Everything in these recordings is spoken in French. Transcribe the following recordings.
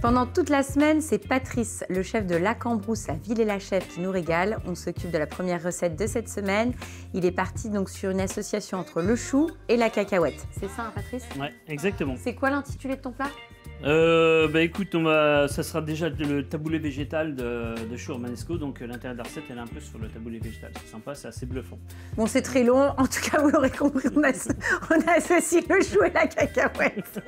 Pendant toute la semaine, c'est Patrice, le chef de La Cambrousse à Villers-la-Chèvre, qui nous régale. On s'occupe de la première recette de cette semaine. Il est parti donc sur une association entre le chou et la cacahuète. C'est ça, hein, Patrice? Ouais, exactement. C'est quoi l'intitulé de ton plat? Écoute, ça sera déjà le taboulé végétal de chou romanesco. Donc l'intérieur de la recette, elle est un peu sur le taboulé végétal. C'est sympa, c'est assez bluffant. Bon, c'est très long. En tout cas, vous l'aurez compris, on associe le chou et la cacahuète.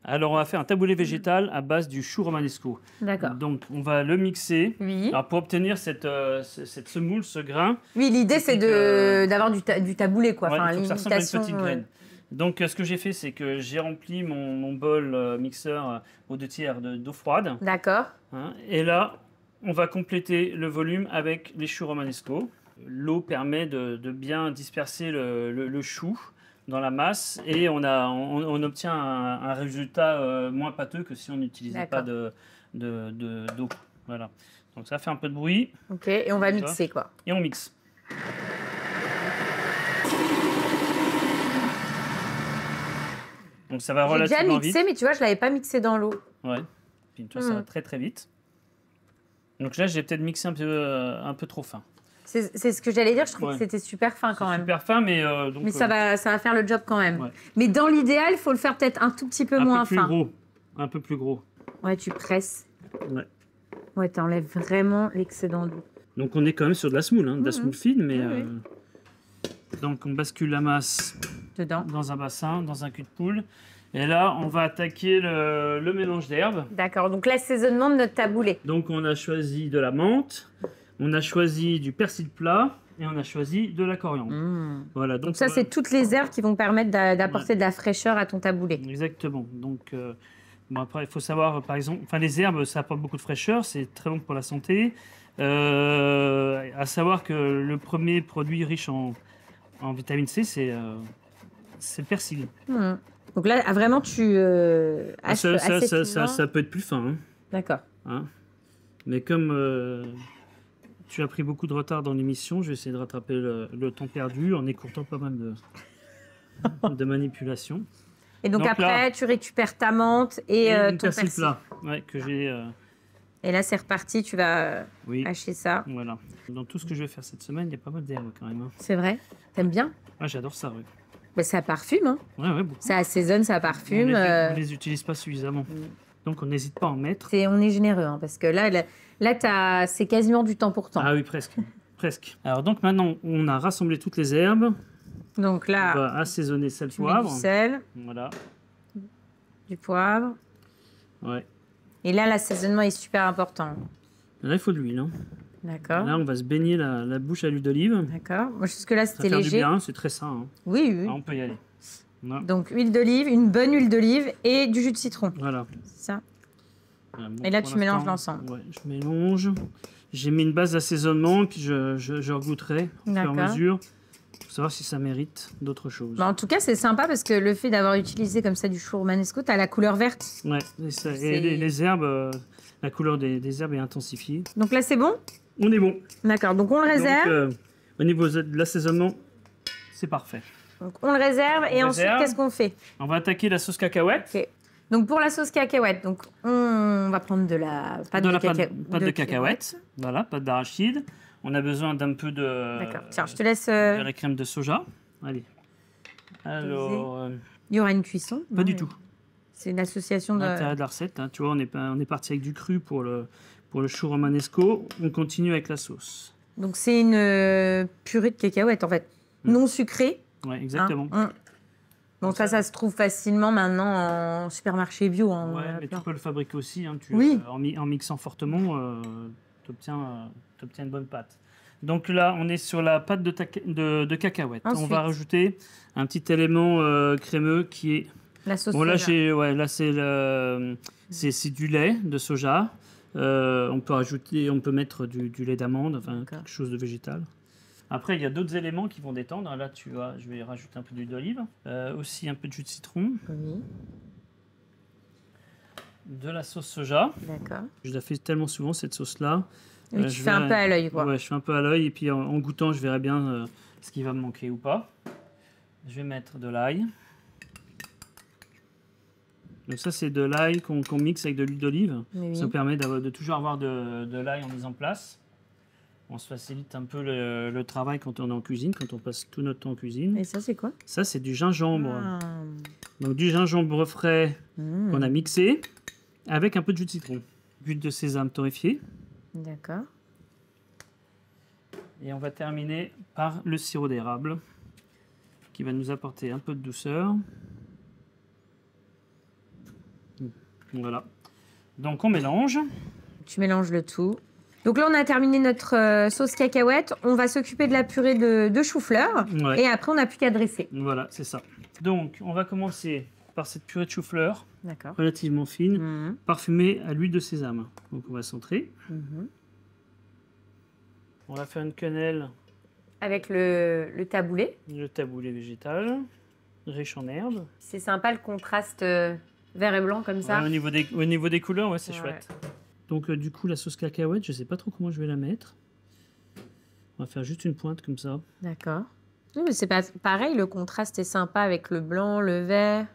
Alors, on va faire un taboulé végétal à base du chou romanesco. D'accord. Donc, on va le mixer. Oui. Alors, pour obtenir cette semoule, ce grain... Oui, l'idée, c'est d'avoir du taboulé, quoi. Ouais, Enfin, il faut que ça ressemble à une petite graine. Ouais. Donc, ce que j'ai fait, c'est que j'ai rempli mon bol mixeur aux 2/3 d'eau froide. D'accord. Hein, et là, on va compléter le volume avec les choux romanesco. L'eau permet de bien disperser le chou dans la masse et on obtient un résultat moins pâteux que si on n'utilisait pas d'eau. Voilà. Donc ça fait un peu de bruit. Ok, et on va mixer quoi. Et on mixe. Donc ça va relativement vite. J'ai déjà mixé, mais tu vois, je l'avais pas mixé dans l'eau. Ouais. Puis toi, ça va très très vite. Donc là, j'ai peut-être mixé un peu trop fin. C'est ce que j'allais dire, je trouvais que c'était super fin quand même. Super fin, mais... mais ça va faire le job quand même. Ouais. Mais dans l'idéal, il faut le faire peut-être un tout petit peu moins fin. Un peu plus gros. Ouais, tu presses. Ouais. Ouais, t'enlèves vraiment l'excédent d'eau. Donc on est quand même sur de la semoule, hein, de la semoule fine, mais... Donc on bascule la masse dans un bassin, dans un cul de poule. Et là, on va attaquer le mélange d'herbes. D'accord, donc l'assaisonnement de notre taboulé. Donc on a choisi de la menthe. On a choisi du persil plat et on a choisi de la coriandre. Voilà, donc ça, c'est toutes les herbes qui vont permettre d'apporter de la fraîcheur à ton taboulé. Exactement. Donc, bon, après, il faut savoir, par exemple, les herbes, ça apporte beaucoup de fraîcheur, c'est très bon pour la santé. À savoir que le premier produit riche en vitamine C, c'est le persil. Donc là, vraiment, tu... ça peut être plus fin. Hein. D'accord. Hein, mais comme... tu as pris beaucoup de retard dans l'émission. Je vais essayer de rattraper le temps perdu en écourtant pas mal de manipulations. Et donc après, là, tu récupères ta menthe et ton persil plat. Ouais, que j'ai. Et là, c'est reparti. Tu vas hacher ça. Voilà. Dans tout ce que je vais faire cette semaine, il y a pas mal d'herbes quand même. Hein. C'est vrai. T'aimes bien? Ah, j'adore ça. Oui. Bah, ça parfume. Hein. Ouais, beaucoup. Ça assaisonne, ça parfume. On ne les utilise pas suffisamment. Donc, on n'hésite pas à en mettre. On est généreux, hein, parce que là c'est quasiment du temps pour temps. Ah oui, presque. Presque. Alors, donc, maintenant, on a rassemblé toutes les herbes. Donc là, on va assaisonner sel, poivre. Du sel. Voilà. Du poivre. Ouais. Et là, l'assaisonnement est super important. Là, il faut de l'huile. Hein. D'accord. Là, on va se baigner la bouche à l'huile d'olive. D'accord. Moi, jusque-là, c'était léger. C'est très sain. Hein. Oui, oui. Ah, on peut y aller. Voilà. Donc, huile d'olive, une bonne huile d'olive et du jus de citron. Voilà. Ça. Voilà, bon, et là, tu mélanges l'ensemble. Ouais, je mélange. J'ai mis une base d'assaisonnement, puis je regoutterai au fur et à mesure pour savoir si ça mérite d'autres choses. Bah, en tout cas, c'est sympa parce que le fait d'avoir utilisé comme ça du chou romanesco, tu as la couleur verte. Ouais, et les herbes, la couleur des herbes est intensifiée. Donc là, c'est bon? On est bon. D'accord, donc on le réserve. Donc, au niveau de l'assaisonnement, c'est parfait. Donc on le réserve et ensuite, qu'est-ce qu'on fait? On va attaquer la sauce cacahuète. Okay. Donc pour la sauce cacahuète, donc on va prendre de la pâte de cacahuète. Voilà, pâte d'arachide. On a besoin d'un peu de... D'accord, tiens, je te laisse... de la crème de soja. Allez. Alors... Il y aura une cuisson? Pas du tout. C'est une association de... L'intérêt de la recette, hein, tu vois, on est parti avec du cru pour le chou romanesco. On continue avec la sauce. Donc c'est une purée de cacahuètes, en fait. Non sucrée. Oui, exactement. Donc ça se trouve facilement maintenant en supermarché bio. Hein, ouais, mais tu peux le fabriquer aussi. Hein, en mixant fortement, tu obtiens une bonne pâte. Donc là, on est sur la pâte de cacahuète. Ensuite, on va rajouter un petit élément crémeux qui est... La sauce soja. Là, c'est du lait de soja. On peut mettre du lait d'amande, enfin quelque chose de végétal. Après, il y a d'autres éléments qui vont détendre. Là, je vais rajouter un peu d'huile d'olive. Aussi un peu de jus de citron. Oui. De la sauce soja. D'accord. Je la fais tellement souvent, cette sauce-là. Oui, tu fais un peu à l'œil, quoi. Ouais, je fais un peu à l'œil et puis en goûtant, je verrai bien ce qui va me manquer ou pas. Je vais mettre de l'ail. Donc ça, c'est de l'ail qu'on mixe avec de l'huile d'olive. Oui. Ça permet de toujours avoir de l'ail en mise en place. On se facilite un peu le travail quand on est en cuisine, quand on passe tout notre temps en cuisine. Et ça, c'est quoi? Ça, c'est du gingembre. Ah. Donc du gingembre frais qu'on a mixé avec un peu de jus de citron. Huile de sésame torréfiée. D'accord. Et on va terminer par le sirop d'érable qui va nous apporter un peu de douceur. Voilà. Donc on mélange. Tu mélanges le tout. Donc là, on a terminé notre sauce cacahuète. On va s'occuper de la purée de chou-fleur. Ouais. Et après, on n'a plus qu'à dresser. Voilà, c'est ça. Donc on va commencer par cette purée de chou-fleur D'accord. relativement fine, parfumée à l'huile de sésame. Donc on va centrer. On va faire une quenelle. Avec le taboulé. Le taboulé végétal, riche en herbes. C'est sympa le contraste vert et blanc comme ça. Ouais, au niveau des couleurs, ouais, c'est Ouais. chouette. Donc du coup, la sauce cacahuète, je sais pas trop comment je vais la mettre. On va faire juste une pointe comme ça. D'accord. Oui, mais c'est pas pareil, le contraste est sympa avec le blanc, le vert.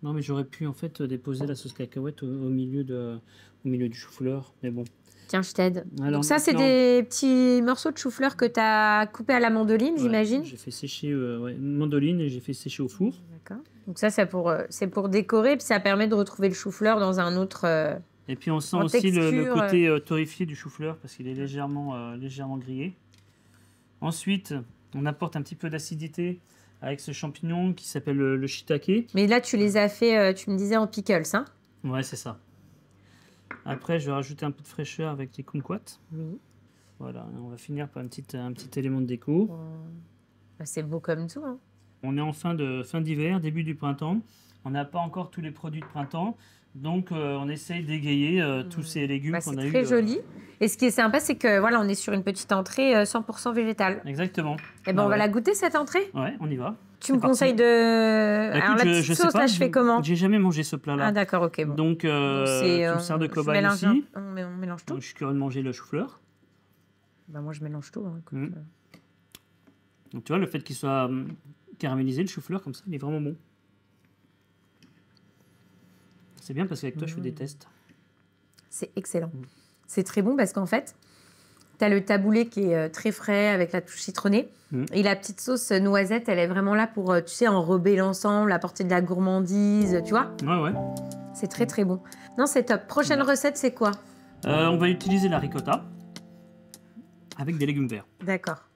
Non, mais j'aurais pu en fait déposer la sauce cacahuète au milieu du chou-fleur, mais bon. Tiens, je t'aide. Alors, Donc ça, c'est maintenant- des petits morceaux de chou-fleur que tu as coupés à la mandoline, Ouais, j'imagine. j'ai fait sécher mandoline et j'ai fait sécher au four. D'accord. Donc ça, c'est pour décorer, puis ça permet de retrouver le chou-fleur dans un autre... Et puis on sent En aussi le texture, côté torréfié du chou-fleur parce qu'il est légèrement grillé. Ensuite, on apporte un petit peu d'acidité avec ce champignon qui s'appelle le shiitake. Mais là, tu les as fait, tu me disais, en pickles, hein? Ouais, c'est ça. Après, je vais rajouter un peu de fraîcheur avec les kumquats. Oui. Voilà, on va finir par un petit élément de déco. Bah, c'est beau comme tout, hein. On est en fin d'hiver, début du printemps. On n'a pas encore tous les produits de printemps. Donc, on essaye d'égayer tous ces légumes Bah, qu'on c'est a eu. très joli. Et ce qui est sympa, c'est que voilà, on est sur une petite entrée 100% végétale. Exactement. Et ben, Ah on va ouais. la goûter, cette entrée? Ouais, on y va. Tu me C'est parti. conseilles de... Bah, Alors, écoute, la petite sauce, là, je fais comment? J'ai jamais mangé ce plat-là. Ah, d'accord, ok, bon. Donc, tu me sers de je cobaye mélange aussi. on mélange tout. Donc, je suis curieux de manger le chou-fleur. Bah, moi, je mélange tout, hein, écoute. Donc, tu vois, le fait qu'il soit caramélisé, le chou-fleur, comme ça, il est vraiment bon. C'est bien parce qu'avec toi, je fais des tests. C'est excellent. C'est très bon parce qu'en fait, tu as le taboulé qui est très frais avec la touche citronnée. Et la petite sauce noisette, elle est vraiment là pour, tu sais, enrober l'ensemble, apporter de la gourmandise, tu vois? Ouais. C'est très, très bon. Non, c'est top. Prochaine recette, c'est quoi? On va utiliser la ricotta avec des légumes verts. D'accord.